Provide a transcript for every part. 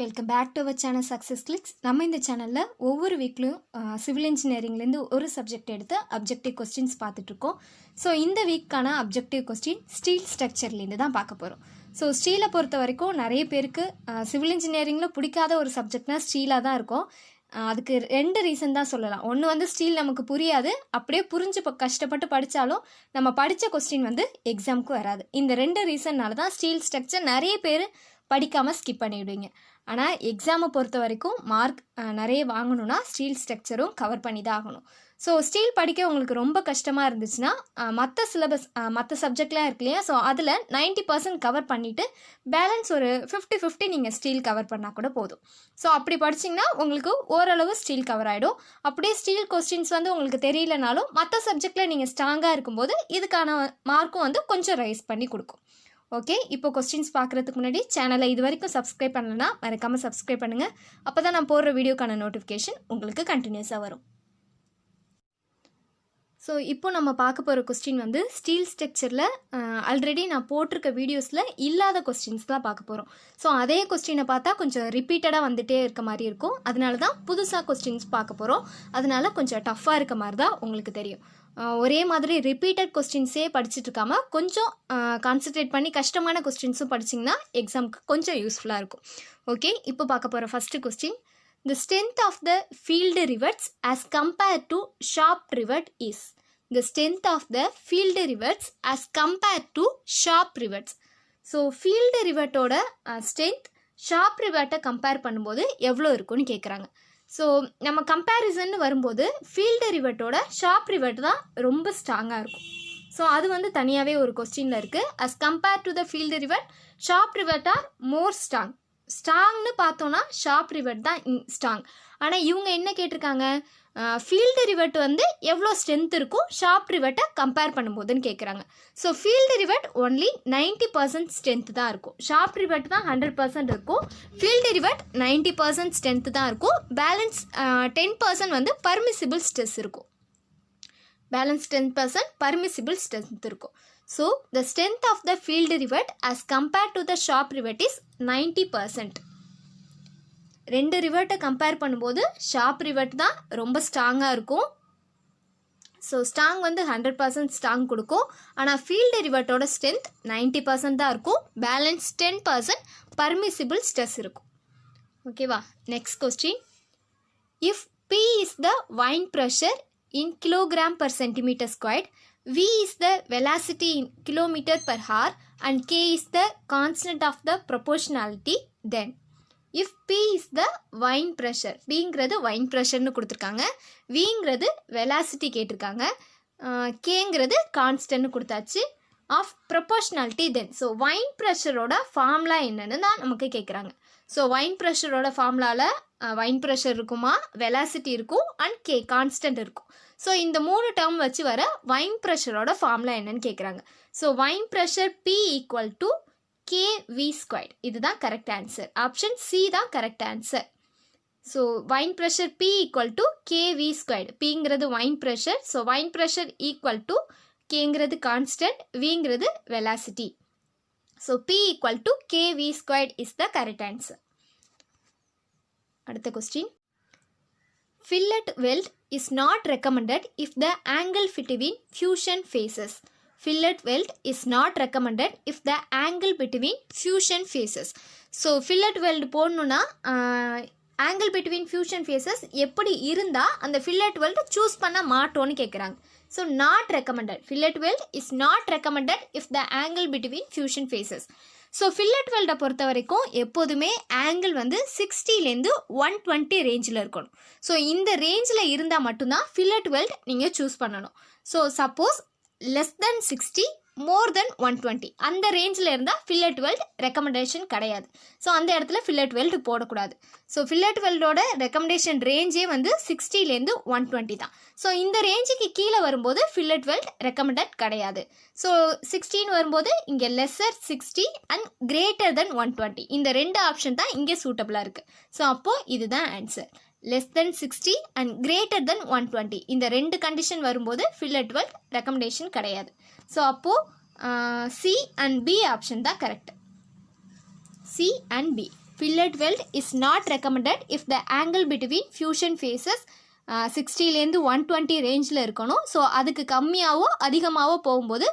Welcome back to our channel success clicks. நம்ம இந்த சேனலில் ஒவ்வொரு வீக்லையும் சிவில் இன்ஜினியரிங்லேருந்து ஒரு சப்ஜெக்ட் எடுத்து அப்ஜெக்டிவ் கொஸ்டின்ஸ் பார்த்துட்ருக்கோம். ஸோ இந்த வீக்கான அப்ஜெக்டிவ் கொஸ்டின் ஸ்டீல் ஸ்ட்ரக்சர்லேருந்து தான் பார்க்க போகிறோம். ஸோ ஸ்டீலை பொறுத்த வரைக்கும் நிறைய பேருக்கு சிவில் இன்ஜினியரிங்கில் பிடிக்காத ஒரு சப்ஜெக்ட்னா ஸ்டீலாக தான் இருக்கும். அதுக்கு ரெண்டு ரீசன் தான் சொல்லலாம். ஒன்று வந்து ஸ்டீல் நமக்கு புரியாது, அப்படியே புரிஞ்சு கஷ்டப்பட்டு படித்தாலும் நம்ம படித்த கொஸ்டின் வந்து எக்ஸாமுக்கு வராது. இந்த ரெண்டு ரீசன்னால தான் ஸ்டீல் ஸ்ட்ரக்சர் நிறைய பேர் படிக்காமல் ஸ்கிப் பண்ணிவிடுவீங்க. ஆனால் எக்ஸாமை பொறுத்த வரைக்கும் மார்க் நிறைய வாங்கணுன்னா ஸ்டீல் ஸ்ட்ரக்சரும் கவர் பண்ணி தான் ஆகணும். ஸோ ஸ்டீல் படிக்க உங்களுக்கு ரொம்ப கஷ்டமாக இருந்துச்சுன்னா மற்ற சிலபஸ் மற்ற சப்ஜெக்ட்லாம் இருக்கு இல்லையா, ஸோ அதில் 90% கவர் பண்ணிவிட்டு பேலன்ஸ் ஒரு 50-50 நீங்கள் ஸ்டீல் கவர் பண்ணால் கூட போதும். ஸோ அப்படி படிச்சிங்கன்னா உங்களுக்கு ஓரளவு ஸ்டீல் கவர் ஆகிடும். அப்படியே ஸ்டீல் கொஸ்டின்ஸ் வந்து உங்களுக்கு தெரியலனாலும் மற்ற சப்ஜெக்டில் நீங்கள் ஸ்ட்ராங்காக இருக்கும்போது இதுக்கான மார்க்கும் வந்து கொஞ்சம் ரைஸ் பண்ணி கொடுக்கும். ஓகே, இப்போ கொஸ்டின்ஸ் பார்க்குறதுக்கு முன்னாடி சேனலை இது வரைக்கும் சப்ஸ்கிரைப் பண்ணலன்னா மறக்காமல் சப்ஸ்கிரைப் பண்ணுங்கள். அப்போ தான் நான் போடுற வீடியோக்கான நோட்டிஃபிகேஷன் உங்களுக்கு கண்டினியூஸாக வரும். ஸோ இப்போ நம்ம பார்க்க போகிற கொஸ்டின் வந்து ஸ்டீல் ஸ்ட்ரக்சரில் ஆல்ரெடி நான் போட்டிருக்க வீடியோஸில் இல்லாத கொஸ்டின்ஸ் தான் பார்க்க போகிறோம். ஸோ அதே கொஸ்டினை பார்த்தா கொஞ்சம் ரிப்பீட்டடாக வந்துகிட்டே இருக்க மாதிரி இருக்கும். அதனால தான் புதுசாக கொஸ்டின்ஸ் பார்க்க போகிறோம். அதனால கொஞ்சம் டஃப்பாக இருக்க மாதிரி தான் உங்களுக்கு தெரியும். ஒரே மாதிரி ரிப்பீட்டட் கொஸ்டின்ஸே படிச்சுட்டு இருக்காமல் கொஞ்சம் கான்சன்ட்ரேட் பண்ணி கஷ்டமான கொஸ்டின்ஸும் படிச்சிங்கன்னா எக்ஸாமுக்கு கொஞ்சம் யூஸ்ஃபுல்லாக இருக்கும். ஓகே, இப்போ பார்க்க போகிற first question. The strength of the field rivets as compared to sharp rivet is. The strength of the field rivets as compared to sharp rivets. So field rivetோட strength sharp rivet compare பண்ணும்போது எவ்வளோ இருக்குன்னு கேட்குறாங்க. So நம்ம comparison வரும்போது field ரிவெட்டோட sharp rivet தான் ரொம்ப ஸ்ட்ராங்காக இருக்கும். ஸோ அது வந்து தனியாகவே ஒரு கொஸ்டினில் இருக்குது. As compare to the field rivet sharp rivet are more ஸ்ட்ராங்னு பார்த்தோன்னா ஷார்ப் ரிவெட் தான் ஸ்ட்ராங். ஆனால் இவங்க என்ன கேட்டிருக்காங்க, ஃபீல்டு ரிவெட் வந்து எவ்வளோ ஸ்ட்ரென்த் இருக்கும் ஷார்ப் ரிவெட்டை கம்பேர் பண்ணும்போதுன்னு கேட்குறாங்க. So field rivet only 90% strength தான் இருக்கும். ஷார்ப் ரிவெட் தான் 100% இருக்கும். ஃபீல்டு ரிவெட் 90% ஸ்ட்ரென்த் தான் இருக்கும். பேலன்ஸ் 10% வந்து பர்மிசிபிள் ஸ்ட்ரெஸ் இருக்கும். பேலன்ஸ் 10% பர்மிசிபிள் ஸ்ட்ரென்த் இருக்கும். So the strength of the field rivet as compared to the sharp rivet is 90%. ரெண்டு ரிவெட்டை கம்பேர் பண்ணும்போது ஷார்ப் ரிவெட் தான் ரொம்ப ஸ்ட்ராங்காக இருக்கும். ஸோ ஸ்ட்ராங் வந்து 100% ஸ்ட்ராங் கொடுக்கும். ஆனால் ஃபீல்டு ரிவெட்டோட ஸ்ட்ரென்த் 90% தான் இருக்கும். பேலன்ஸ் 10% பர்மிசிபிள் ஸ்ட்ரெஸ் இருக்கும். ஓகேவா, next question. If P is the wind pressure in kilogram per centimeter squared, V is the velocity in kilometer per hour and K is the constant of the proportionality, then if P is the wine pressure, Bங்கிறது wine pressureனு கொடுத்துருக்காங்க, Vங்கிறது velocity கேட்டிருக்காங்க, Kங்கிறது கான்ஸ்டன்ட்னு கொடுத்தாச்சு, of proportionality then. So wind ப்ரெஷரோட formula என்னன்னு தான் நமக்கு கேட்குறாங்க. ஸோ வைன் ப்ரெஷரோட ஃபார்முலாவில் வைன் ப்ரெஷர் இருக்குமா, வெலாசிட்டி இருக்கும் அண்ட் K கான்ஸ்டன்ட் இருக்கும். ஸோ இந்த மூணு டேர்ம் வச்சு வர வைன் ப்ரெஷரோட ஃபார்முலா என்னன்னு கேட்குறாங்க. So wind pressure P equal to KV². இதுதான் கரெக்ட் ஆன்சர். ஆப்ஷன் சி தான் correct answer. So wind pressure P equal to KV². Pங்கிறது wind pressure. So wind pressure equal to Kங்கிறது கான்ஸ்டன்ட், Vங்கிறது velocity. So P equal to KV² is the correct answer. அடுத்த question. Fillet weld is not recommended if the angle between fusion phases. Fillet weld is not recommended if the angle between fusion phases. So fillet weld போடணுன்னா angle between fusion phases எப்படி இருந்தால் அந்த fillet weld choose பண்ண மாட்டோன்னு கேட்குறாங்க. So not recommended. Fillet weld is not recommended if the angle between fusion phases. So fillet வெல்டை பொறுத்த வரைக்கும் எப்போதுமே ஆங்கிள் வந்து 60லேருந்து 120 ரேஞ்சில் இருக்கணும். ஸோ இந்த ரேஞ்சில் இருந்தால் மட்டும்தான் ஃபில்லட் வெல்ட் நீங்கள் சூஸ் பண்ணணும். ஸோ சப்போஸ் லெஸ் தென் 60 மோர் தென் 120 அந்த ரேஞ்சில் இருந்தால் ஃபில்லட் வெல்ட் ரெக்கமெண்டேஷன் கிடையாது. ஸோ அந்த இடத்துல ஃபில்லட் வெல்ட் போடக்கூடாது. ஸோ ஃபில்லட் வெல்டோட ரெக்கமெண்டேஷன் ரேஞ்சே வந்து 60லேருந்து 120 தான். ஸோ இந்த ரேஞ்சுக்கு கீழே வரும்போது ஃபில்லட் வெல்ட் ரெக்கமெண்டட் கிடையாது. ஸோ 16 வரும்போது இங்கே லெஸ்ஸர் 60 அண்ட் கிரேட்டர் தென் 120 இந்த ரெண்டு ஆப்ஷன் தான் இங்கே சூட்டபிளாக இருக்குது. ஸோ அப்போது இதுதான் answer. less than 60 and greater than 120 இந்த ரெண்டு கண்டிஷன் வரும்போது ஃபில்லட் வெல்ட் ரெக்கமெண்டேஷன் கிடையாது. ஸோ அப்போது C and B ஆப்ஷன் தான் correct. C and B. Fillet weld is not recommended if the angle between fusion faces 60லேருந்து 120 ரேஞ்சில் இருக்கணும். ஸோ அதுக்கு கம்மியாகவோ அதிகமாகவோ போகும்போது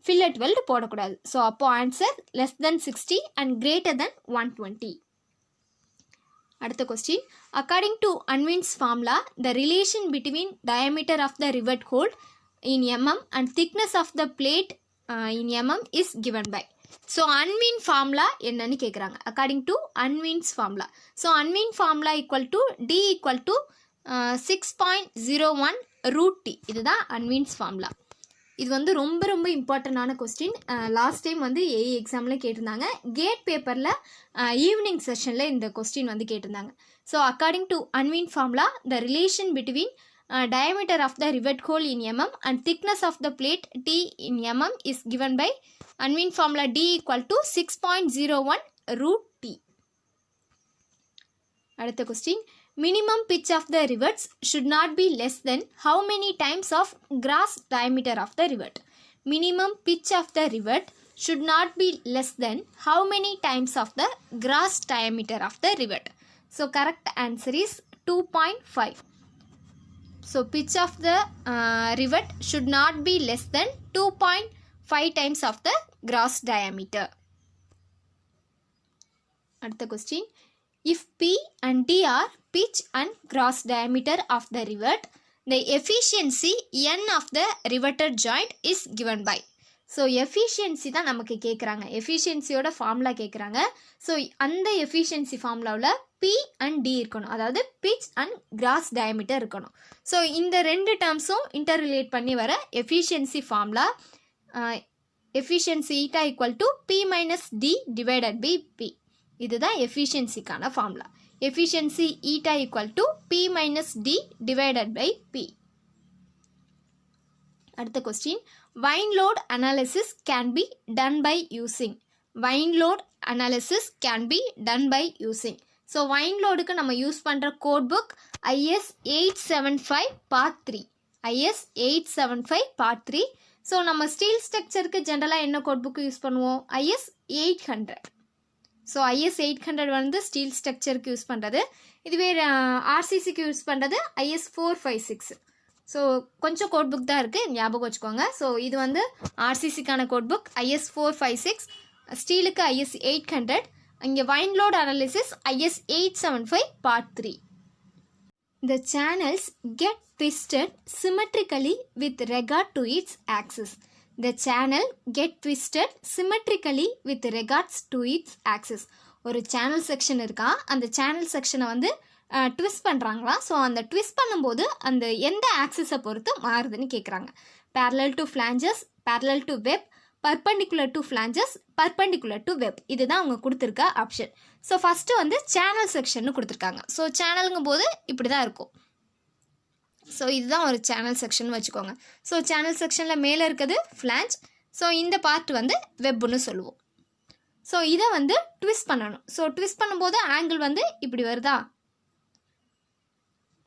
ஃபில்லட் வெல்ட் போடக்கூடாது. ஸோ அப்போ answer less than 60 and greater than 120. அடுத்த question, according to Unwin's formula the relation between diameter of the rivet hole in mm and thickness of the plate in mm is given by. So unwind formula என்னன்னு கேக்குறாங்க. according to unwind's formula. So unwind formula equal to d equal to 6.01 root t. இதுதான் unwind's formula. இது வந்து ரொம்ப ரொம்ப இம்பார்ட்டண்டான question. Last time வந்து AE எக்ஸாமில் கேட்டிருந்தாங்க. கேட் பேப்பரில் ஈவினிங் செஷனில் இந்த கொஸ்டின் வந்து கேட்டிருந்தாங்க. So according to Unwin formula the relation between diameter of the rivet hole in mm and thickness of the plate t in mm is given by unwind formula d equal to 6.01 root t. அடுத்த question, minimum pitch of the rivets should not be less than how many times of gross diameter of the rivet? Minimum pitch of the rivet should not be less than how many times of the gross diameter of the rivet? So correct answer is 2.5. So pitch of the rivet should not be less than 2.5 times of the gross diameter. அடுத்த question, if P and D are pitch and gross diameter of the rivet, the efficiency N of the riveted joint is given by. So efficiency தான் நமக்கு கேட்குறாங்க. எஃபிஷியன்சியோட formula கேட்குறாங்க. So அந்த efficiency ஃபார்முலாவில் P and D இருக்கணும், அதாவது pitch and gross diameter இருக்கணும். ஸோ இந்த ரெண்டு டேர்ம்ஸும் இன்டர் ரிலேட் பண்ணி வர efficiency formula efficiency eta equal to P minus D divided by P. இதுதான் எஃபிஷியன்சிக்கான formula. Efficiency eta equal to P minus D divided by P. அடுத்த question, wind load analysis can be done by using. wind load analysis can be done by using. So wind loadக்கு நம்ம use பண்ணுற code book IS 875 part 3. IS 875 part 3. So நம்ம steel ஸ்ட்ரக்சருக்கு ஜென்ரலாக என்ன code book use பண்ணுவோம்? IS 800. So IS 800 வந்து steel ஸ்ட்ரக்சருக்கு யூஸ் பண்ணுறது. இதுவே RCCக்கு யூஸ் பண்ணுறது IS 456. ஸோ கொஞ்சம் கோட் புக் தான் இருக்குது, ஞாபகம் வச்சுக்கோங்க. ஸோ இது வந்து ஆர்சிசிக்கான கோட் புக் IS 456, ஸ்டீலுக்கு IS 800, இங்கே wind load analysis IS 875 part 3. The channels get twisted symmetrically with regard to its axis. The channel get twisted symmetrically with regards to its axis. ஒரு சேனல் செக்ஷன் இருக்கா, அந்த channel செக்ஷனை வந்து twist பண்ணுறாங்களா? So அந்த twist பண்ணும்போது அந்த எந்த ஆக்சிஸை பொறுத்து மாறுதுன்னு கேட்குறாங்க. parallel to flanges, parallel to web, perpendicular to flanges, perpendicular to web. இதுதான் அவங்க கொடுத்துருக்க ஆப்ஷன். ஸோ ஃபஸ்ட்டு வந்து சேனல் செக்ஷன் கொடுத்துருக்காங்க. ஸோ சேனலுங்கும் போது இப்படி தான் இருக்கும். ஸோ இதுதான் ஒரு சேனல் செக்ஷன் வச்சுக்கோங்க. ஸோ சேனல் செக்ஷனில் மேலே இருக்கிறது ஃப்ளாஞ்ச். ஸோ இந்த பார்ட் வந்து வெப்புன்னு சொல்லுவோம். ஸோ இதை வந்து ட்விஸ்ட் பண்ணணும். ஸோ ட்விஸ்ட் பண்ணும்போது ஆங்கிள் வந்து இப்படி வருதா?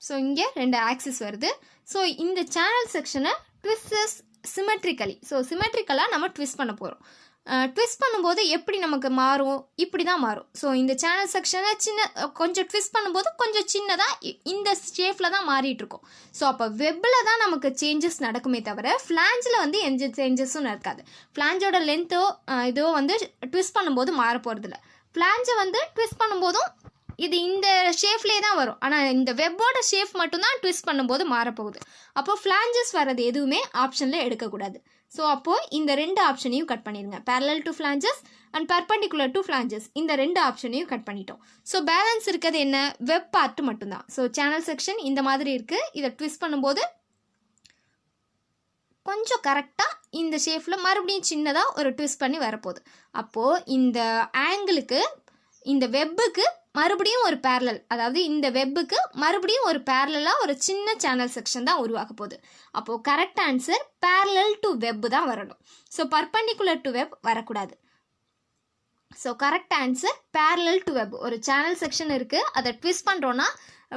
ஸோ இங்கே ரெண்டு ஆக்சிஸ் வருது. ஸோ இந்த சேனல் செக்ஷனை ட்விஸ்டஸ் சிமெட்ரிக்கலி. ஸோ சிமெட்ரிக்கலாக நம்ம ட்விஸ்ட் பண்ண போகிறோம். ட்விஸ்ட் பண்ணும்போது எப்படி நமக்கு மாறும்? இப்படி தான் மாறும். ஸோ இந்த சேனல் செக்ஷனை கொஞ்சம் ட்விஸ்ட் பண்ணும்போது கொஞ்சம் சின்னதாக இந்த ஷேப்பில் தான் மாறிட்டுருக்கும். ஸோ அப்போ வெப்பில் தான் நமக்கு சேஞ்சஸ் நடக்குமே தவிர ஃப்ளாஞ்சில் வந்து எந்த சேஞ்சஸும் நடக்காது. ஃப்ளாஞ்சோட லென்த்தோ இதோ வந்து ட்விஸ்ட் பண்ணும்போது மாற போகிறதில்ல. ஃப்ளாஞ்சை வந்து ட்விஸ்ட் பண்ணும்போதும் இது இந்த ஷேப்லேயே தான் வரும். ஆனால் இந்த வெப்போட ஷேப் மட்டும்தான் ட்விஸ்ட் பண்ணும்போது மாறப்போகுது. அப்போது ஃப்ளாஞ்சஸ் வர்றது எதுவுமே ஆப்ஷனில் எடுக்கக்கூடாது. ஸோ அப்போது இந்த ரெண்டு ஆப்ஷனையும் கட் பண்ணிடுங்க. parallel to flanges and perpendicular to flanges, இந்த ரெண்டு ஆப்ஷனையும் கட் பண்ணிட்டோம். ஸோ பேலன்ஸ் இருக்கிறது என்ன? வெப் பார்ட் மட்டும்தான். ஸோ சேனல் செக்ஷன் இந்த மாதிரி இருக்குது. இதை ட்விஸ்ட் பண்ணும்போது கொஞ்சம் கரெக்டாக இந்த ஷேப்பில் மறுபடியும் சின்னதாக ஒரு ட்விஸ்ட் பண்ணி வரப்போகுது. அப்போது இந்த ஆங்கிளுக்கு இந்த வெப்புக்கு மறுபடியும் ஒரு பேரலல், அதாவது இந்த வெப்புக்கு மறுபடியும் ஒரு பேரலாக ஒரு சின்ன சேனல் செக்ஷன் தான் உருவாக்க போகுது. அப்போது correct answer parallel to web தான் வரணும். ஸோ பர்பண்டிகுலர் டு வெப் வரக்கூடாது. So correct answer parallel to web. ஒரு சேனல் செக்ஷன் இருக்குது, அதை ட்விஸ்ட் பண்ணுறோன்னா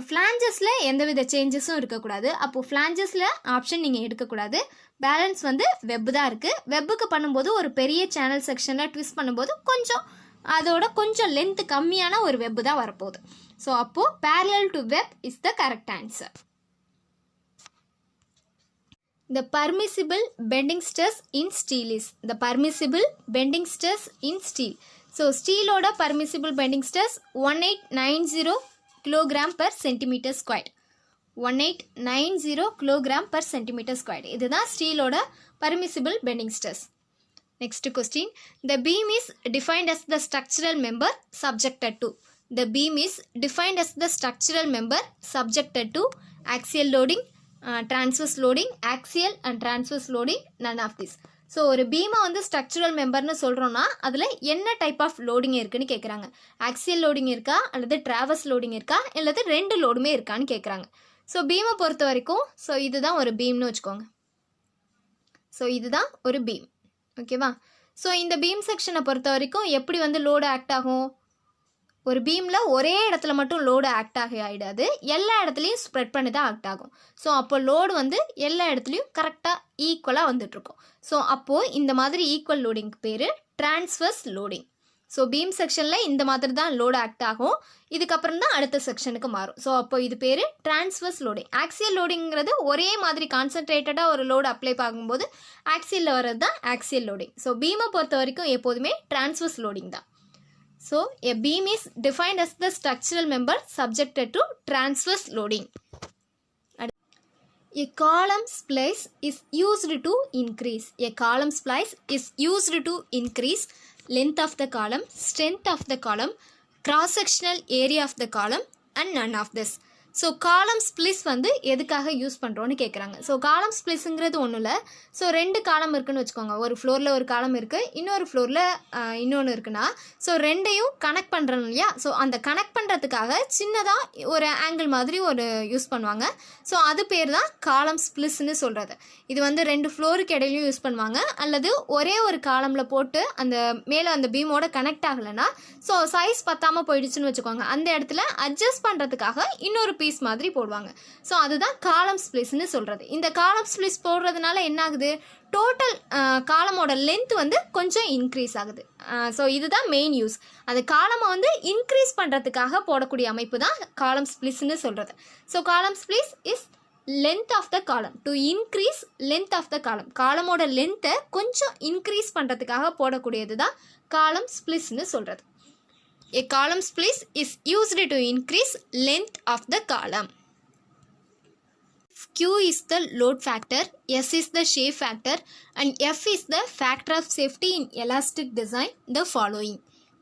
ஃப்ளாஞ்சஸில் எந்தவித சேஞ்சஸும் இருக்கக்கூடாது. அப்போது ஃப்ளாஞ்சஸில் ஆப்ஷன் நீங்கள் எடுக்கக்கூடாது. பேலன்ஸ் வந்து வெப் தான் இருக்குது. வெப்புக்கு பண்ணும்போது ஒரு பெரிய சேனல் செக்ஷனில் ட்விஸ்ட் பண்ணும்போது கொஞ்சம் அதோட கொஞ்சம் லென்த் கம்மியான ஒரு வெப் தான் வரப்போகுது. ஸோ அப்போது parallel to web is the correct answer. The permissible bending stress in steel is the permissible bending stress in steel. So ஸ்டீலோட permissible bending stress 1890 kilogram per centimeter squared. 1890 kilogram per centimeter squared. இதுதான் ஸ்டீலோட permissible bending stress. Next question. The beam is defined as the structural member subjected to. The beam is defined as the structural member subjected to axial loading, transverse loading, axial and transverse loading, none of this. So ஒரு பீமை வந்து structural மெம்பர்னு சொல்கிறோன்னா அதில் என்ன type of loading இருக்குன்னு கேட்குறாங்க. Axial loading இருக்கா அல்லது traverse loading இருக்கா அல்லது ரெண்டு லோடுமே இருக்கான்னு கேட்குறாங்க. ஸோ பீமை பொறுத்த வரைக்கும் ஸோ இதுதான் ஒரு பீம்னு வச்சுக்கோங்க. ஸோ இதுதான் ஒரு பீம், ஓகேவா? ஸோ இந்த பீம் செக்ஷனை பொறுத்த வரைக்கும் எப்படி வந்து லோடு ஆக்ட் ஆகும்? ஒரு பீமில் ஒரே இடத்துல மட்டும் லோடு ஆக்ட் ஆகிடாது, எல்லா இடத்துலையும் ஸ்ப்ரெட் பண்ணி தான் ஆக்ட் ஆகும். ஸோ அப்போ லோடு வந்து எல்லா இடத்துலையும் கரெக்டாக ஈக்குவலாக வந்துட்டுருக்கும். ஸோ அப்போது இந்த மாதிரி ஈக்குவல் லோடிங்க்கு பேர் டிரான்ஸ்வர்ஸ் லோடிங். ஸோ பீம் செக்ஷனில் இந்த மாதிரி தான் லோடு ஆக்ட் ஆகும், இதுக்கப்புறம் தான் அடுத்த செக்ஷனுக்கு மாறும். ஸோ அப்போ இது பேர் டிரான்ஸ்வர்ஸ் லோடிங். ஆக்சியல் லோடிங்கிறது ஒரே மாதிரி கான்சன்ட்ரேட்டடாக ஒரு லோடு அப்ளை ஆகும்போது ஆக்சியலில் வர்றது தான் ஆக்சியல் லோடிங். ஸோ பீமை பொறுத்த வரைக்கும் எப்போதுமே டிரான்ஸ்வர்ஸ் லோடிங் தான். So, a beam is defined as the structural member subjected to transverse loading. A column splice is used to increase. A column splice is used to increase length of the column, strength of the column, cross-sectional area of the column and none of this. So column ஸ்ப்ளிஸ் வந்து எதுக்காக use பண்ணுறோன்னு கேட்குறாங்க. So காலம் ஸ்ப்ளிஸுங்கிறது ஒன்றும் இல்லை. So ரெண்டு காலம் இருக்குதுன்னு வச்சுக்கோங்க. ஒரு ஃப்ளோரில் ஒரு காலம் இருக்குது, இன்னொரு ஃப்ளோரில் இன்னொன்று இருக்குன்னா ஸோ ரெண்டையும் கனெக்ட் பண்ணுறோம் இல்லையா? ஸோ அந்த கனெக்ட் பண்ணுறதுக்காக சின்னதாக ஒரு ஆங்கிள் மாதிரி ஒரு யூஸ் பண்ணுவாங்க. ஸோ அது பேர் தான் காலம் ஸ்ப்ளிஸ்ன்னு சொல்கிறது. இது வந்து ரெண்டு ஃப்ளோருக்கு இடையிலையும் யூஸ் பண்ணுவாங்க, அல்லது ஒரே ஒரு காலமில் போட்டு அந்த மேலே அந்த பீமோட கனெக்ட் ஆகலைன்னா ஸோ சைஸ் பத்தாமல் போயிடுச்சுன்னு வச்சுக்கோங்க, அந்த இடத்துல அட்ஜஸ்ட் பண்ணுறதுக்காக இன்னொரு பீஸ் மாதிரி போடுவாங்க. ஸோ அதுதான் காலம் ஸ்ப்ளிஸ்ன்னு சொல்கிறது. இந்த காலம் ஸ்ப்ளிஸ் போடுறதுனால என்ன ஆகுது? டோட்டல் காலமோட லென்த் வந்து கொஞ்சம் இன்க்ரீஸ் ஆகுது. ஸோ இதுதான் மெயின் யூஸ். அந்த காலமை வந்து இன்க்ரீஸ் பண்ணுறதுக்காக போடக்கூடிய அமைப்பு தான் காலம் ஸ்ப்ளிஸ்ன்னு சொல்கிறது. So column splice is length of the column to increase length of the column. காலமோட லென்த்தை கொஞ்சம் இன்க்ரீஸ் பண்ணுறதுக்காக போடக்கூடியது தான் காலம் ஸ்ப்ளிஸ்ன்னு சொல்கிறது. A column splice is used to increase length of the column. Q is the load factor, S is the shape factor and F is the factor of safety in elastic design the following.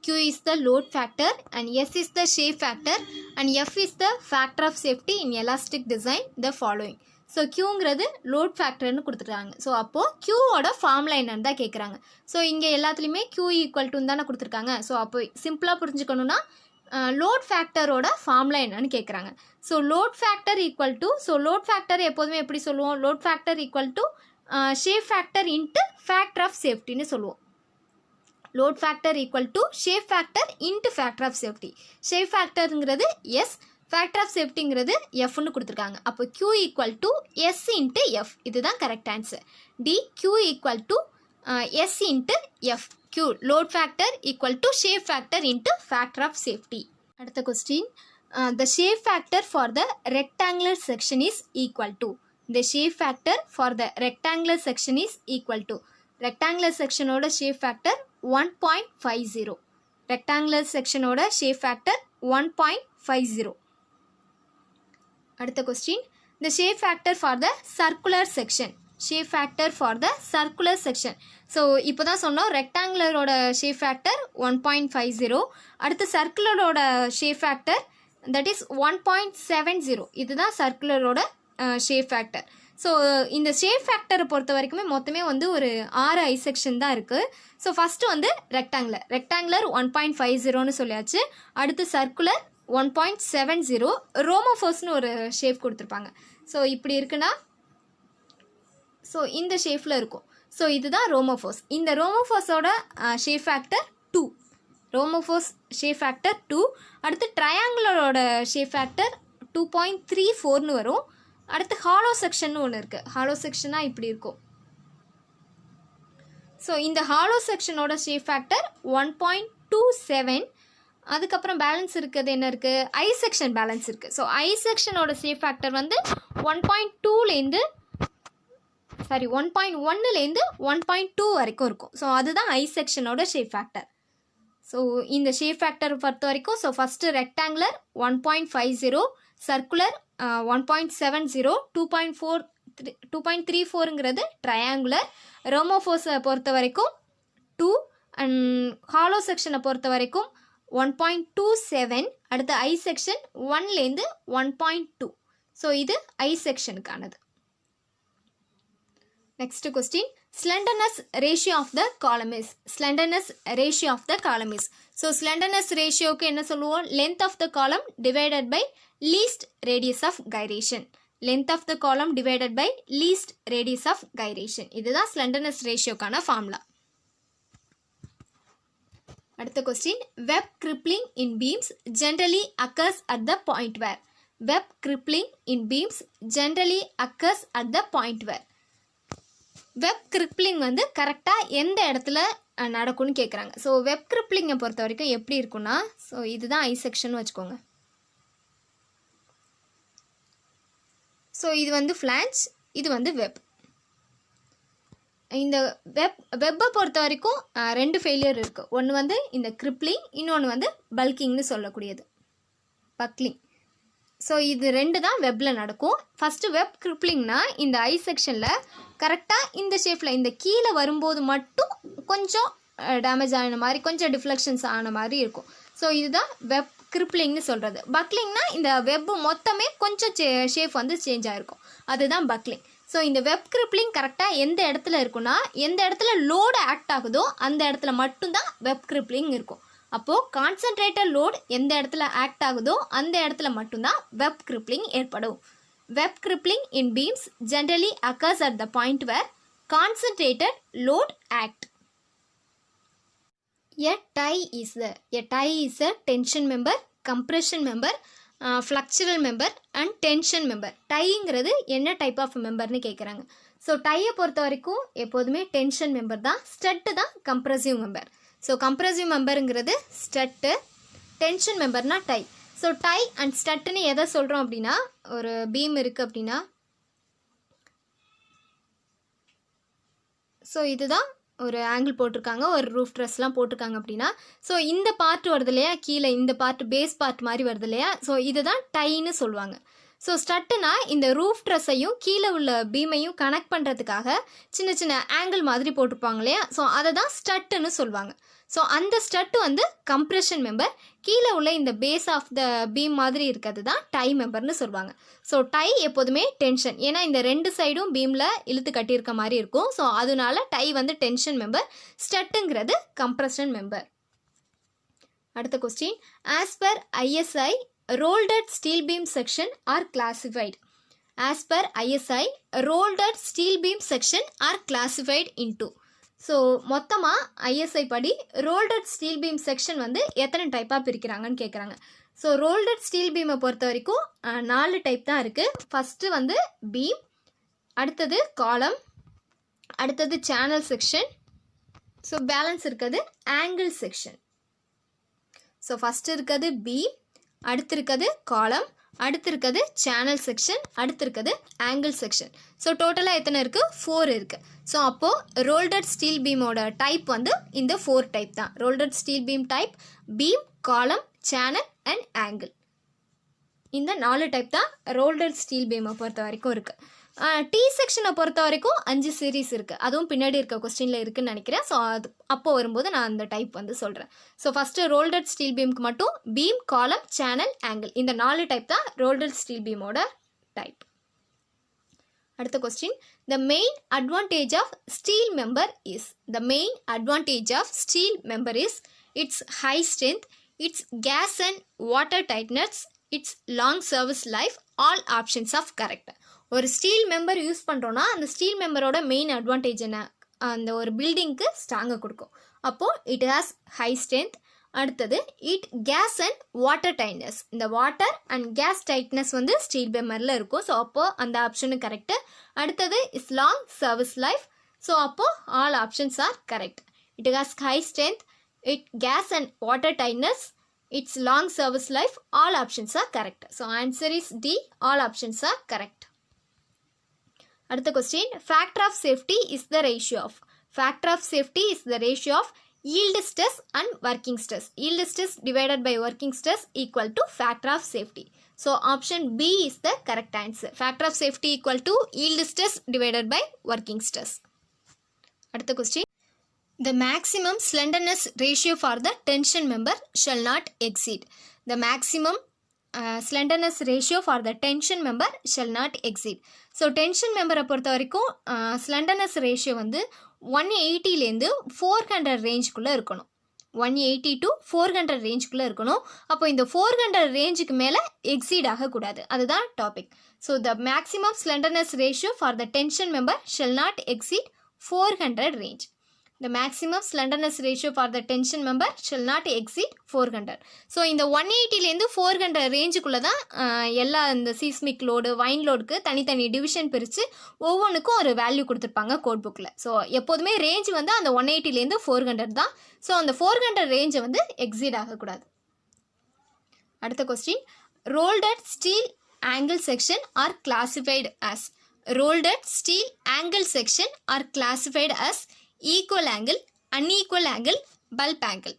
Q is the load factor and S is the shape factor and F is the factor of safety in elastic design the following. So க்யூங்கிறது load ஃபேக்டர்னு கொடுத்துருக்காங்க. So அப்போது க்யூவோட formula என்னன்னு தான் கேட்குறாங்க. So இங்கே எல்லாத்துலேயுமே Q equal டுன்னு தானே கொடுத்துருக்காங்க. ஸோ அப்போ சிம்பிளாக புரிஞ்சுக்கணுன்னா லோட் ஃபேக்டரோட ஃபார்முலா என்னன்னு கேட்குறாங்க. So load factor equal to, so load factor எப்போதுமே எப்படி சொல்லுவோம்? Load factor equal to shape factor into factor of சேஃப்டின்னு சொல்லுவோம். Load factor equal to shape factor into factor of safety. Shape ஃபேக்டருங்கிறது எஸ், ஃபேக்டர் ஆஃப் சேஃப்டிங்கிறது எஃப்னு கொடுத்துருக்காங்க. அப்போ Q equal to S into F, இதுதான் correct answer. D Q equal to S into F. Q load factor equal to shape factor into factor of safety. அடுத்த question. The shape factor for the rectangular section is equal to. The shape factor for the rectangular section is equal to. Rectangular செக்ஷனோட shape factor 1.50. Rectangular செக்ஷனோட shape factor 1.50. அடுத்த question. The shape factor for the circular section. Shape factor for the circular section. So இப்போ தான் சொன்னோம் ரெக்டாங்குலரோட shape factor 1.50. அடுத்து சர்க்குலரோட shape factor that is 1.70. இதுதான் சர்க்குலரோட ஷேப் ஃபேக்டர். ஸோ இந்த ஷேப் ஃபேக்டரை பொறுத்த வரைக்குமே மொத்தமே வந்து ஒரு 6 ஐ செக்ஷன் தான் இருக்குது. ஸோ ஃபஸ்ட்டு வந்து ரெக்டாங்குலர் 1.50ன்னு சொல்லியாச்சு. அடுத்து சர்க்குலர் 1.70. ரோமோஃபோஸ்னு ஒரு ஷேப் கொடுத்துருப்பாங்க. ஸோ இப்படி இருக்குன்னா ஸோ இந்த ஷேப்பில் இருக்கும். ஸோ இதுதான் ரோமோஃபோஸ். இந்த ரோமோஃபோஸோட shape factor 2. Rhombus shape factor 2. அடுத்து ட்ரையாங்குலரோட ஷேப் ஃபேக்டர் 2.34ன்னு வரும். அடுத்து ஹாலோ செக்ஷன் ஒன்று இருக்குது. ஹாலோ செக்ஷனாக இப்படி இருக்கும். ஸோ இந்த ஹாலோ செக்ஷனோட ஷேப் ஃபேக்டர் 1.27. அதுக்கப்புறம் பேலன்ஸ் இருக்குது என்ன இருக்குது, ஐ செக்ஷன் பேலன்ஸ் இருக்குது. ஸோ ஐ செக்ஷனோட சேஃப் ஃபேக்டர் வந்து 1.2லேருந்து 1.1லேருந்து 1.2 வரைக்கும் இருக்கும். ஸோ அதுதான் ஐ செக்ஷனோட ஷேப் ஃபேக்டர். ஸோ இந்த ஷேப் ஃபேக்டர் பொறுத்த வரைக்கும் ஸோ ஃபஸ்ட்டு ரெக்டாங்குலர் 1.50, சர்க்குலர் 1.70, 2.34ங்கிறது ட்ரையாங்குலர், ரோமோஃபோஸை பொறுத்த வரைக்கும் 2 அண்ட் ஹாலோ செக்ஷனை பொறுத்த வரைக்கும் 1.27. அடுத்து ஐ செக்ஷன் 1லேருந்து 1.2. ஸோ இது ஐ செக்ஷனுக்கானது. Next question, slenderness ratio of the column is. Slenderness ratio of the column is. So slenderness ரேஷியோக்கு என்ன சொல்லுவோம், length of the column divided by least radius of gyration. Length of the column divided by least radius of gyration. இதுதான் slenderness ரேஷியோக்கான formula. அடுத்த question, web crippling in beams generally occurs at the point where. Web crippling in beams generally occurs at the point where. Web crippling வந்து கரெக்டாக எந்த இடத்துல நடக்கும்னு கேட்குறாங்க. So web கிரிப்ளிங்கை பொறுத்த வரைக்கும் எப்படி இருக்குன்னா, ஸோ இதுதான் ஐ செக்ஷன் வச்சுக்கோங்க. ஸோ இது வந்து ஃப்ளான்ச், இது வந்து வெப். இந்த வெப்பை பொறுத்த வரைக்கும் 2 ஃபெயிலியர் இருக்குது. ஒன்று வந்து இந்த கிரிப்ளிங், இன்னொன்று வந்து பல்கிங்னு சொல்லக்கூடியது பக்லிங். ஸோ இது 2 தான் வெப்பில் நடக்கும். ஃபஸ்ட்டு வெப் கிரிப்ளிங்னா இந்த ஐ செக்ஷனில் கரெக்டாக இந்த ஷேப்பில் இந்த கீழே வரும்போது மட்டும் கொஞ்சம் டேமேஜ் ஆன மாதிரி, கொஞ்சம் டிஃப்ளெக்ஷன்ஸ் ஆன மாதிரி இருக்கும். ஸோ இதுதான் வெப் கிரிப்ளிங்னு சொல்கிறது. பக்லிங்னா இந்த வெப்பு மொத்தமே கொஞ்சம் ஷேப் வந்து சேஞ்ச் ஆகிருக்கும், அதுதான் பக்லிங். ஸோ இந்த வெப் கிரிப்ளிங் கரெக்டாக எந்த இடத்துல இருக்குன்னா, எந்த இடத்துல லோடு ஆக்ட் ஆகுதோ அந்த இடத்துல மட்டும்தான் வெப் கிரிப்ளிங் இருக்கும். அப்போது கான்சன்ட்ரேட்டட் லோட் எந்த இடத்துல ஆக்ட் ஆகுதோ அந்த இடத்துல மட்டும்தான் வெப் கிரிப்ளிங் ஏற்படும். Web crippling in beams generally occurs at the point where concentrated load act. A tie is a tension member, compression member, flexural member and tension member. டைங்கிறது என்ன type of மெம்பர்னு கேட்குறாங்க. So டையை பொறுத்த வரைக்கும் எப்போதுமே tension member தான், strut தான் compressive member. So compressive மெம்பருங்கிறது strut, tension மெம்பர்னா tie. So tie and ஸ்டட்டுன்னு எதை சொல்கிறோம் அப்படின்னா, ஒரு பீம் இருக்குது அப்படின்னா, ஸோ இதுதான் ஒரு ஆங்கிள் போட்டிருக்காங்க, ஒரு ரூஃப் ட்ரெஸ்லாம் போட்டிருக்காங்க அப்படின்னா, ஸோ இந்த பார்ட் வருது இல்லையா, கீழே இந்த பார்ட் பேஸ் பார்ட் மாதிரி வருது இல்லையா, ஸோ இதுதான் டைன்னு சொல்லுவாங்க. ஸோ ஸ்டட்டுனா இந்த ரூஃப் ட்ரெஸ்ஸையும் கீழே உள்ள பீமையும் கனெக்ட் பண்ணுறதுக்காக சின்ன சின்ன ஆங்கிள் மாதிரி போட்டிருப்பாங்க இல்லையா, ஸோ அதை தான் ஸ்டட்டுன்னு சொல்லுவாங்க. ஸோ அந்த ஸ்டட்டு வந்து கம்ப்ரெஷன் மெம்பர், கீழே உள்ள இந்த பேஸ் ஆஃப் த பீம் மாதிரி இருக்கிறது தான் டை மெம்பர்னு சொல்லுவாங்க. ஸோ டை எப்போதுமே டென்ஷன், ஏன்னா இந்த 2 சைடும் பீமில் இழுத்து கட்டியிருக்க மாதிரி இருக்கும். ஸோ அதனால டை வந்து டென்ஷன் மெம்பர், ஸ்டட்டுங்கிறது கம்ப்ரெஷன் மெம்பர். அடுத்த question, as per ISI rolled steel beam section are classified. As per ISI, rolled steel beam section are classified into. So மொத்தமாக ஐஎஸ்ஐ படி ரோல்டட் ஸ்டீல் பீம் செக்ஷன் வந்து எத்தனை டைப்பாக பிரிக்கிறாங்கன்னு கேட்குறாங்க. So ரோல்டட் steel பீமை பொறுத்த வரைக்கும் 4 type தான் இருக்குது. ஃபஸ்ட்டு வந்து பீம், அடுத்தது காலம், அடுத்தது சேனல் செக்ஷன், ஸோ பேலன்ஸ் இருக்கிறது ஆங்கிள் செக்ஷன். ஸோ ஃபஸ்ட்டு இருக்கிறது பீம், அடுத்து இருக்கிறது காலம், அடுத்து இருக்கிறது சேனல் செக்ஷன், அடுத்து இருக்கிறது ஆங்கிள் செக்ஷன். ஸோ டோட்டலாக எத்தனை இருக்குது, 4 இருக்குது. ஸோ அப்போது ரோல்டட் ஸ்டீல் பீமோட டைப் வந்து இந்த 4 டைப் தான். Rolled steel beam type beam, column, channel and angle. இந்த 4 டைப் தான் ரோல்டட் ஸ்டீல் பீமை பொறுத்த வரைக்கும் இருக்குது. டி செக்ஷனை பொறுத்த வரைக்கும் 5 சீரீஸ் இருக்குது, அதுவும் பின்னாடி இருக்க கொஸ்டினில் இருக்குதுன்னு நினைக்கிறேன். ஸோ அது அப்போ வரும்போது நான் அந்த டைப் வந்து சொல்கிறேன். ஸோ ஃபஸ்ட்டு ரோல்டட் ஸ்டீல் பீமுக்கு மட்டும் பீம், காலம், சேனல், ஆங்கிள், இந்த 4 டைப் தான் ரோல்டட் ஸ்டீல் பீமோட டைப். அடுத்த question, the main advantage of steel member is. The main advantage of steel member is its high strength, its gas and water tightness, its long service life, all options of correct. ஒரு steel member use பண்ணுறோன்னா அந்த steel மெம்பரோட main advantage என்ன, அந்த ஒரு பில்டிங்க்கு ஸ்ட்ராங்காக கொடுக்கும். அப்போது இட் ஹாஸ் ஹை ஸ்ட்ரென்த், அடுத்தது it gas and water tightness, இந்த வாட்டர் அண்ட் கேஸ் டைட்னஸ் வந்து ஸ்டீல் மெம்பரில் இருக்கும். ஸோ அப்போது அந்த ஆப்ஷனு கரெக்டு. அடுத்தது is long service life, so அப்போது all options are correct. It has high strength, gas and water tightness, its long service life, all options are correct. So answer is D, all options are correct. அடுத்த question, factor of safety is the ratio of. Factor of safety is the ratio of yield stress and working stress. Yield stress divided by working stress equal to factor of safety. So option B is the correct answer. Factor of safety equal to yield stress divided by working stress. அடுத்த question, the maximum slenderness ratio for the tension member shall not exceed. The maximum slenderness ratio for the tension member shall not exceed. So tension மெம்பரை பொறுத்த வரைக்கும் slenderness ratio வந்து 180லேருந்து 400 ரேஞ்சுக்குள்ளே இருக்கணும். 180 to 400 ரேஞ்சுக்குள்ளே இருக்கணும். அப்போ இந்த 400 ரேஞ்சுக்கு மேலே எக்ஸீட் ஆகக்கூடாது. அதுதான் topic. So the maximum slenderness ratio for the tension member shell not exceed 400 range. The maximum slenderness ratio for the tension member shall not exceed 400. So இந்த 180லேருந்து 400 ரேஞ்சுக்குள்ளே தான் எல்லா இந்த சீஸ்மிக் லோடு வைன் லோடுக்கு தனித்தனி டிவிஷன் பிரித்து ஒவ்வொன்றுக்கும் ஒரு வேல்யூ கொடுத்துருப்பாங்க கோட் புக்கில். ஸோ எப்போதுமே ரேஞ்ச் வந்து அந்த 180லேருந்து 400 தான். ஸோ அந்த 400 ரேஞ்சை வந்து எக்ஸீட் ஆகக்கூடாது. அடுத்த question, rolled steel angle section are classified as. Rolled steel angle section are classified as equal angle, unequal angle, bulb angle.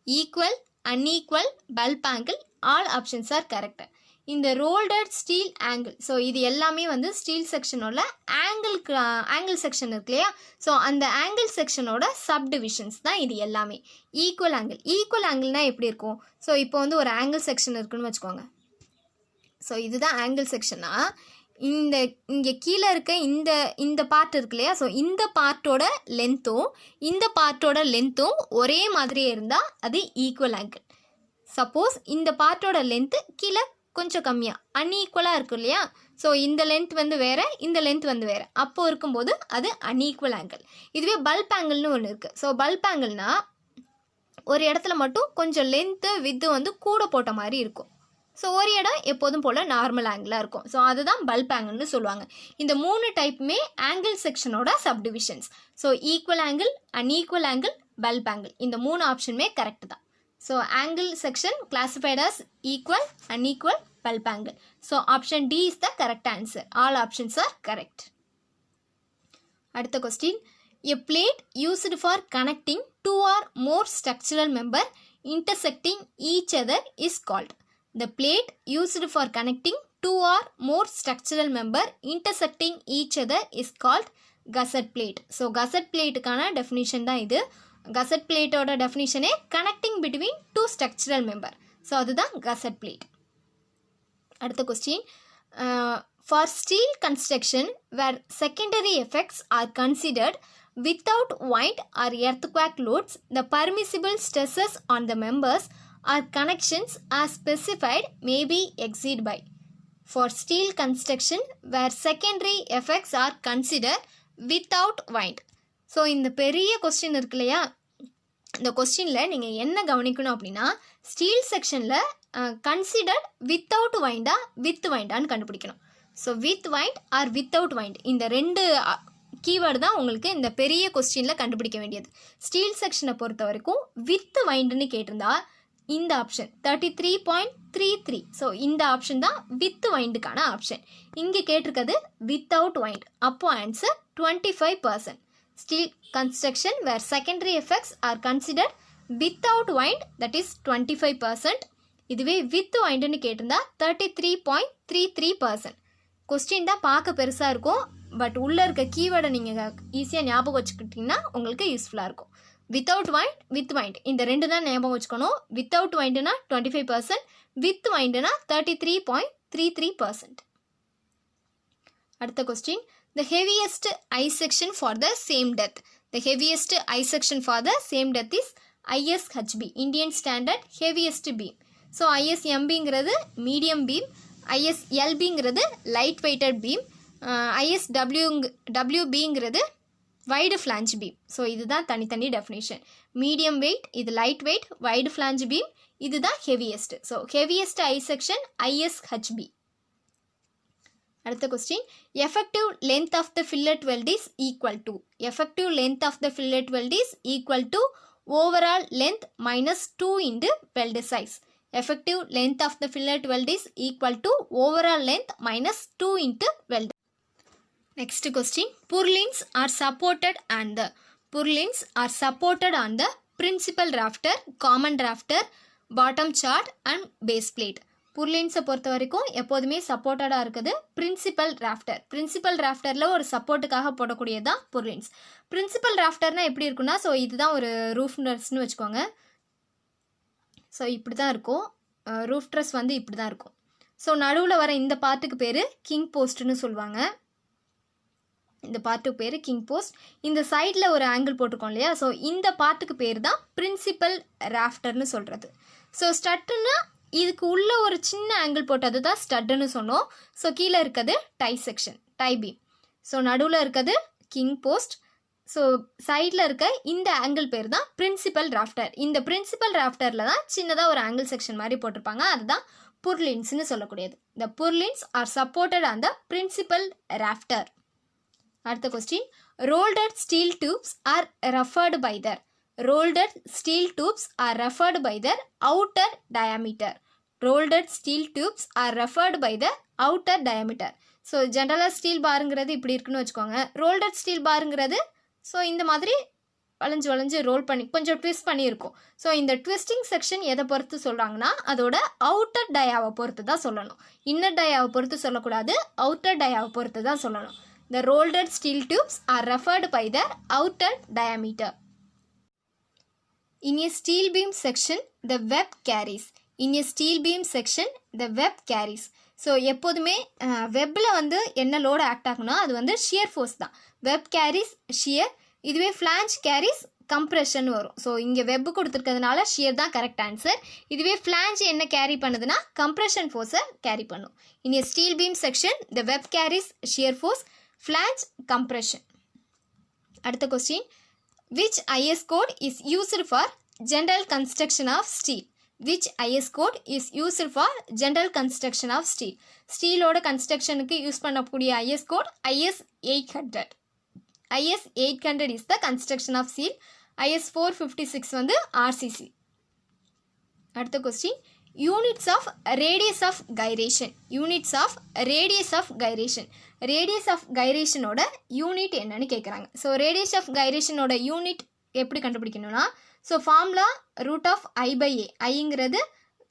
Equal, unequal, bulb angle, all options are correct. இந்த ரோல்டட் steel angle, so இது எல்லாமே வந்து steel செக்ஷனோட angle section இருக்கு இல்லையா, so அந்த angle செக்ஷனோட subdivisions தான் இது எல்லாமே. ஈக்குவல் ஆங்கிள், ஈக்குவல் ஆங்கிள்னால் எப்படி இருக்கும்? ஸோ இப்போ வந்து ஒரு ஆங்கிள் செக்ஷன் இருக்குன்னு வச்சுக்கோங்க. ஸோ இதுதான் ஆங்கிள் செக்ஷனா, இங்கே கீழே இருக்க இந்த பார்ட் இருக்கு இல்லையா, ஸோ இந்த பார்ட்டோட லென்த்தும் இந்த பார்ட்டோட லென்த்தும் ஒரே மாதிரியே இருந்தால் அது ஈக்குவல் ஆங்கிள். சப்போஸ் இந்த பார்ட்டோட லென்த்து கீழே கொஞ்சம் கம்மியாக அன்ஈக்குவலாக இருக்கும் இல்லையா, ஸோ இந்த லென்த் வந்து வேறு, இந்த லென்த் வந்து வேறு, அப்போது இருக்கும்போது அது அன்ஈக்குவல் ஆங்கிள். இதுவே பல்ப் ஆங்கிள்னு ஒன்று இருக்குது. ஸோ பல்ப் ஆங்கிள்னால் ஒரு இடத்துல மட்டும் கொஞ்சம் லென்த்து வித்து வந்து கூட போட்ட மாதிரி இருக்கும். ஸோ ஒரு இடம் எப்போதும் போல் நார்மல் ஆங்கிளாக இருக்கும். ஸோ அதுதான் பல்ப் ஆங்கிள்னு சொல்லுவாங்க. இந்த 3 டைப்புமே ஆங்கிள் செக்ஷனோட subdivisions. So equal angle, unequal angle, bulb angle, இந்த 3 ஆப்ஷனுமே கரெக்ட் தான். So angle section classified as equal, unequal, bulb angle. So option D is the correct answer. All options are correct. அடுத்த question, a plate used for connecting 2 or more structural member intersecting each other is called. The plate used for connecting 2 or more structural member intersecting each other is called gusset plate. So gusset plateக்கான definition தான் இது. gusset plateோட definition connecting between 2 structural member. So அதுதான் gusset plate. அடுத்த question, for steel construction where secondary effects are considered without wind or earthquake loads, the permissible stresses on the members or connections as specified may be exceed by. For steel construction where secondary effects are considered without wind. So இந்த பெரிய question இருக்கு இல்லையா, இந்த கொஸ்டினில் நீங்கள் என்ன கவனிக்கணும் அப்படின்னா, ஸ்டீல் செக்ஷனில் கன்சிடர்ட் வித்தவுட் வைண்டா வித் வைண்டான்னு கண்டுபிடிக்கணும். So with wind or without wind, இந்த 2 கீவேர்டு தான் உங்களுக்கு இந்த பெரிய கொஸ்டினில் கண்டுபிடிக்க வேண்டியது. ஸ்டீல் செக்ஷனை பொறுத்த வரைக்கும் வித் வைண்டுன்னு கேட்டிருந்தா இந்த ஆப்ஷன் 33.33. ஸோ இந்த ஆப்ஷன் தான் வித் வைண்டுக்கான ஆப்ஷன். இங்கே கேட்டிருக்கிறது வித்தவுட் வைண்ட். அப்போ answer 25%. Steel construction where secondary effects are considered without wind, that is 25%. இதுவே வித் வைண்டுன்னு கேட்டிருந்தா 33.33%. கொஸ்டின் தான் பார்க்க பெருசாக இருக்கும், பட் உள்ளே இருக்க கீவேர்டை நீங்கள் ஈஸியாக ஞாபகம் வச்சுக்கிட்டிங்கன்னா உங்களுக்கு யூஸ்ஃபுல்லாக இருக்கும். வித்தவுட் வைண்ட், வித் வைண்ட், இந்த 2 தான் ஞாபகம் வச்சுக்கணும். வித்தவுட் வைண்டுனா 25%, வித் வைண்டுனா 33.33%. அடுத்த question, the heaviest I section for the same depth. The heaviest I section for the same depth is ISHB, Indian Standard Heaviest Beam. So ISMBங்கிறது மீடியம் பீம், ISLBங்கிறது light weighted beam, ISWBங்கிறது wide flange beam. So இதுதான் தனித்தனி definition. Medium weight இது light weight, wide flange beam இதுதான் heaviest. So heaviest I section ISHB. அடுத்த question, effective length of the fillet weld is equal to. Effective length of the fillet weld is equal to overall length minus 2 into weld size. Effective length of the fillet weld is equal to overall length minus 2 into weld. Next question. Purlins are supported on the principal rafter, common rafter, bottom chart and base plate. புர்லின்ஸை பொறுத்த வரைக்கும் எப்போதுமே சப்போர்ட்டடாக இருக்குது principal ராஃப்டரில் ஒரு சப்போர்ட்டுக்காக போடக்கூடியது தான் புர்லின்ஸ். Principal ராஃப்டர்னால் எப்படி இருக்குன்னா, so இதுதான் ஒரு ரூஃப் ட்ரெஸ்ன்னு வச்சுக்கோங்க. ஸோ இப்படி தான் இருக்கும், ரூஃப் ட்ரெஸ் வந்து இப்படி தான் இருக்கும். ஸோ நடுவில் வர இந்த பார்ட்டுக்கு பேர் கிங் போஸ்ட்னு சொல்லுவாங்க. இந்த பார்ட்டுக்கு பேர் கிங் போஸ்ட். இந்த சைடில் ஒரு ஆங்கிள் போட்டிருக்கோம் இல்லையா, ஸோ இந்த பார்ட்டுக்கு பேர் தான் பிரின்சிபல் ராஃப்டர்னு சொல்கிறது. ஸோ ஸ்டட்டுன்னா இதுக்கு உள்ள ஒரு சின்ன ஆங்கிள் போட்டது தான் ஸ்டட்டுன்னு சொன்னோம். ஸோ கீழே இருக்கிறது tie section, tie beam. So நடுவில் இருக்கிறது கிங் போஸ்ட். ஸோ சைடில் இருக்க இந்த ஆங்கிள் பேர் தான் பிரின்சிபல் ராஃப்டர். இந்த பிரின்சிபல் ராஃப்டரில் தான் சின்னதாக ஒரு ஆங்கிள் செக்ஷன் மாதிரி போட்டிருப்பாங்க, அதுதான் புர்லின்ஸ்னு சொல்லக்கூடியது. இந்த purlins are supported on the principal rafter. அடுத்த question. Rolled steel tubes are referred by their Rolled steel tubes are referred by their outer diameter. Rolled steel tubes are referred by the outer diameter. So ஜென்ரலாக steel பாருங்கிறது இப்படி இருக்குன்னு வச்சுக்கோங்க. ரோல்டட் steel பாருங்கிறது so இந்த மாதிரி வளைஞ்சு role பண்ணி கொஞ்சம் twist பண்ணியிருக்கும். So இந்த ட்விஸ்டிங் செக்ஷன் எதை பொறுத்து சொல்கிறாங்கன்னா அதோட அவுட்டர் டயாவை பொறுத்து தான் சொல்லணும். இன்னர் டயாவை பொறுத்து சொல்லக்கூடாது, அவுட்டர் டயாவை பொறுத்து தான் சொல்லணும். The rolled steel tubes are referred by their outer diameter. In a steel beam section, the web carries. So எப்போதுமே வெப்பில் வந்து என்ன லோடு ஆக்ட் ஆகுனா அது வந்து ஷியர் ஃபோர்ஸ் தான். வெப் கேரிஸ் ஷியர், இதுவே ஃப்ளான்ஜ் கேரிஸ் கம்ப்ரெஷன் வரும். ஸோ இங்கே வெப் கொடுத்துருக்கிறதுனால ஷியர் தான் கரெக்ட் ஆன்சர். இதுவே ஃப்ளான்ஜ் என்ன கேரி பண்ணுதுன்னா கம்ப்ரெஷன் ஃபோர்ஸை கேரி பண்ணும். In a steel beam section the web carries shear force, flange compression. அடுத்த question. Which IS code is used for general construction of steel? Which IS code is used for general construction of steel? ஸ்டீலோட கன்ஸ்ட்ரக்ஷனுக்கு use பண்ணக்கூடிய IS code IS 800. IS 800 is the construction of steel. IS 456 வந்து RCC. அடுத்த question. Units of radius of gyration. Radius of கைரேஷனோட unit என்னன்னு கேட்குறாங்க. So radius of கைரேஷனோட unit எப்படி கண்டுபிடிக்கணும்னா, so formula root of I/A. ஐங்கிறது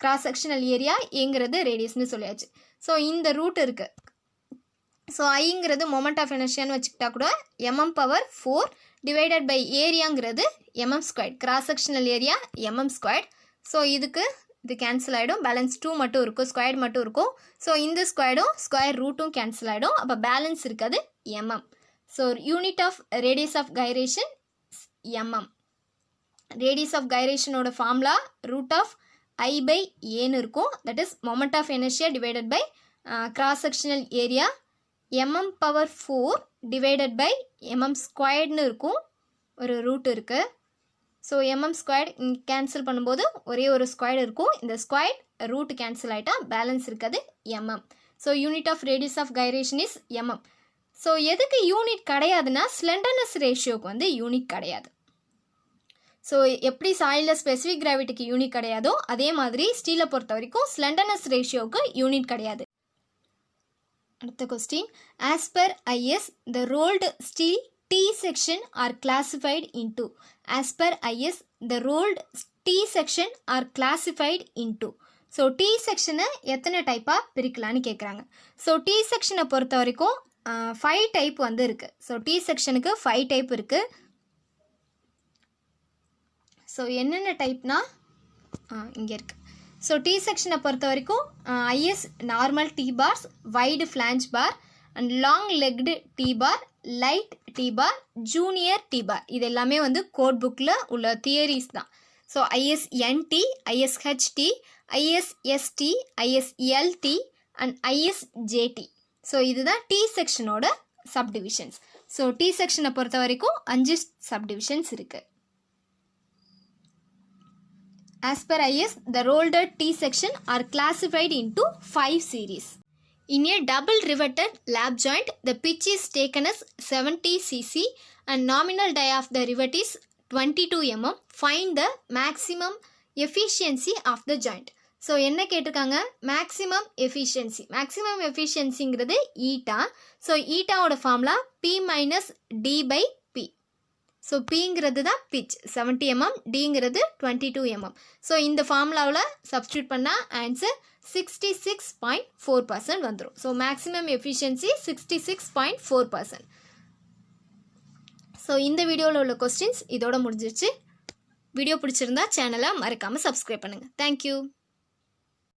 கிராஸ் செக்ஷனல் ஏரியா, ஏங்கிறது ரேடியஸ்னு சொல்லியாச்சு. ஸோ இந்த ரூட் இருக்குது. ஸோ ஐங்கிறது மொமெண்ட் ஆஃப் இனர்ஷியான்னு வச்சுக்கிட்டா கூட mm⁴ டிவைடட் பை ஏரியாங்கிறது mm². Cross sectional area mm². So இது கேன்சல் ஆகிடும், பேலன்ஸ் 2 மட்டும் இருக்கும், ஸ்கொயர் மட்டும் இருக்கும். ஸோ இந்த ஸ்கொயரும் ஸ்கொயர் ரூட்டும் கேன்சல் ஆகிடும், அப்போ பேலன்ஸ் இருக்காது mm. So unit of radius of gyration mm. Radius of கைரேஷனோட ஃபார்முலா ரூட் ஆஃப் I/Aன்னு இருக்கும், that is moment of inertia divided by cross sectional area mm⁴ divided by mm² இருக்கும், ஒரு root இருக்குது. So mm² cancel பண்ணும்போது ஒரே ஒரு square இருக்கும், இந்த ஸ்கொயர் ரூட் கேன்சல் ஆகிட்டா பேலன்ஸ் இருக்காது mm. So unit of radius of gyration is mm. So எதுக்கு யூனிட் கிடையாதுன்னா ஸ்லெண்டர்னஸ் ரேஷியோக்கு வந்து யூனிட் கிடையாது. ஸோ எப்படி சாயிலில் ஸ்பெசிஃபிக் கிராவிட்டிக்கு யூனிட் கிடையாதோ அதே மாதிரி ஸ்டீலை பொறுத்த வரைக்கும் ஸ்லெண்டர்னஸ் ரேஷியோவுக்கு யூனிட் கிடையாது. அடுத்த question. As per IS the rolled steel T section are classified into. As per IS the rolled T section are classified into. So T செக்ஷனை எத்தனை டைப்பாக பிரிக்கலான்னு கேட்குறாங்க. ஸோ T செக்ஷனை பொறுத்த வரைக்கும் 5 டைப் வந்து இருக்குது. ஸோ T செக்ஷனுக்கு 5 டைப் இருக்குது. ஸோ என்னென்ன டைப்னா இங்கே இருக்குது. ஸோ T செக்ஷனை பொறுத்த வரைக்கும் IS normal T bars, wide flange bar and long legged T bar, light T bar, junior T bar. இது எல்லாமே வந்து கோட் புக்கில் உள்ள தியரிஸ் தான். So ISNT, ISHT, ISST, ISLT and ISJT. So இதுதான் T செக்ஷனோட சப்டிவிஷன்ஸ். ஸோ T செக்ஷனை பொறுத்த வரைக்கும் 5 சப்டிவிஷன்ஸ் இருக்குது. As per IS, the rolled T section are classified into 5 series. In a double riveted lap joint, the pitch is taken as 70 cc and nominal dia of the rivet is 22 mm. Find the maximum efficiency of the joint. So என்ன கேட்டிருக்காங்க, maximum efficiency. Maximum எஃபிஷியன்சிங்கிறது eta. So ஈட்டாவோட formula P minus D by P. So Pங்கிறது தான் pitch 70 mm, Dங்கிறது 22 mm. So இந்த ஃபார்முலாவில் substitute பண்ணால் ஆன்சர் 66.4% வந்துடும். So maximum efficiency 66.4%. ஸோ இந்த வீடியோவில் உள்ள கொஸ்டின்ஸ் இதோட முடிஞ்சிருச்சு. வீடியோ பிடிச்சிருந்தா சேனலை மறக்காமல் சப்ஸ்கிரைப் பண்ணுங்கள். தேங்க்யூ.